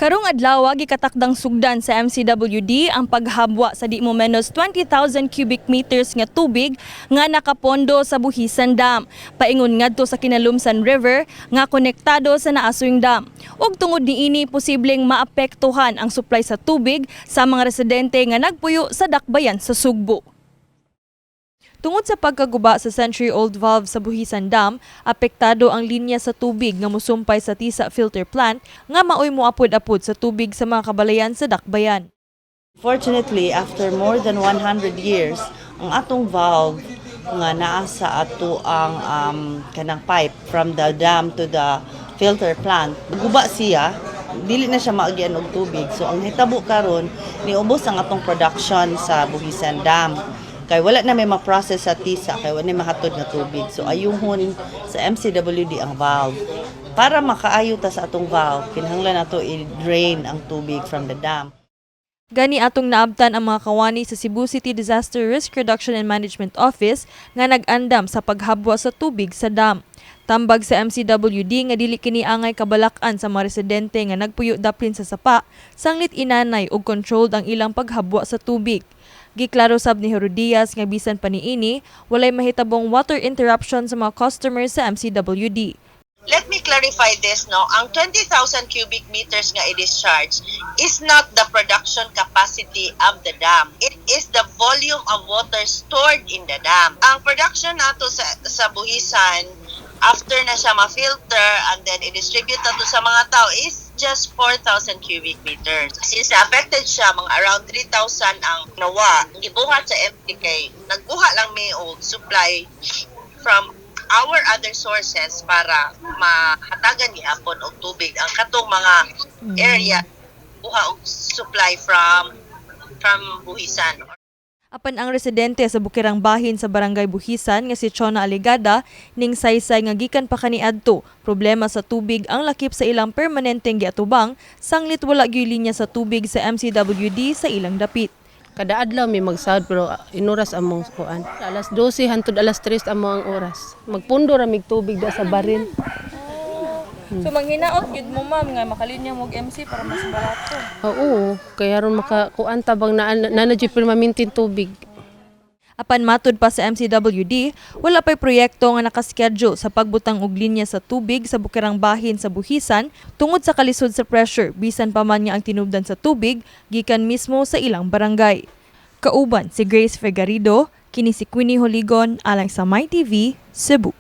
Karong adlaw gikatakdang sugdan sa MCWD ang paghabwa sa di mo menos 20,000 cubic meters nga tubig nga nakapondo sa Buhisan Dam. Paingon ngadto sa Kinalumsan River nga konektado sa Naasuing Dam. Ug tungod niini posibleng maapektuhan ang supply sa tubig sa mga residente nga nagpuyo sa dakbayan sa Sugbo. Tungod sa pagkaguba sa century-old valve sa Buhisan Dam, apektado ang linya sa tubig nga mosumpay sa Tisa Filter Plant nga maoy moapod-apod sa tubig sa mga kabalayan sa dakbayan. Fortunately, after more than 100 years, ang atong valve nga naa sa ato ang kanang pipe from the dam to the filter plant, guba siya, dili na siya maagyan og tubig. So ang hitabo karon niubos ang atong production sa Buhisan Dam. Kay wala na may ma-process sa Tisa, kay wala na mahatod nga tubig. So ayuhon sa MCWD ang valve. Para makaayo ta sa atong valve, kinahanglan nato i-drain ang tubig from the dam. Gani atong naabtan ang mga kawani sa Cebu City Disaster Risk Reduction and Management Office nga nag-andam sa paghabwa sa tubig sa dam. Tambag sa MCWD nga dili kini angay kabalakan sa mga residente nga nagpuyo daplin sa sapa, sanglit inanay ug controlled ang ilang paghabwa sa tubig. Giklaro sab ni Herodias nga bisan pa niini walay mahitabong water interruption sa mga customers sa MCWD. Let me clarify this, no? Ang 20,000 cubic meters nga i-discharge is not the production capacity of the dam. It is the volume of water stored in the dam. Ang production nato sa Buhisan, after na siya ma-filter and then i-distribute nato sa mga tao is just 4,000 cubic meters. Since affected siya, mga around 3,000 ang nawa. Gibuhat sa MTK, nagbuha lang may og supply from our other sources para mahatagan ni Apon og tubig ang katong mga area buha og supply from Buhisan. Apan ang residente sa Bukirang Bahin sa Barangay Buhisan nga si Chona Aligada ning saysay nga gikan pa kaniadto problema sa tubig ang lakip sa ilang permanenteng giatubang sanglit wala gyud linya sa tubig sa MCWD sa ilang dapit. Kada adlaw may magsahod pero inuras among kuan. Alas 12 hangtod alas 3 amo ang oras. Magpundo ra mig tubig da sa barin. So manghinaot gyud mo ma'am nga makalinya mo og MC para mas barato. Oo, kaya ron makakuan tabang nanadyo permanenteng tubig. Apan matud pa sa MCWD, wala pa'y proyekto nga nakaschedule sa pagbutang og linya sa tubig sa Bukirang Bahin sa Buhisan tungod sa kalisod sa pressure bisan pa man nga ang tinubdan sa tubig gikan mismo sa ilang barangay. Kauban si Grace Fegarido, kini si Queenie Holigon alang sa MyTV, Cebu.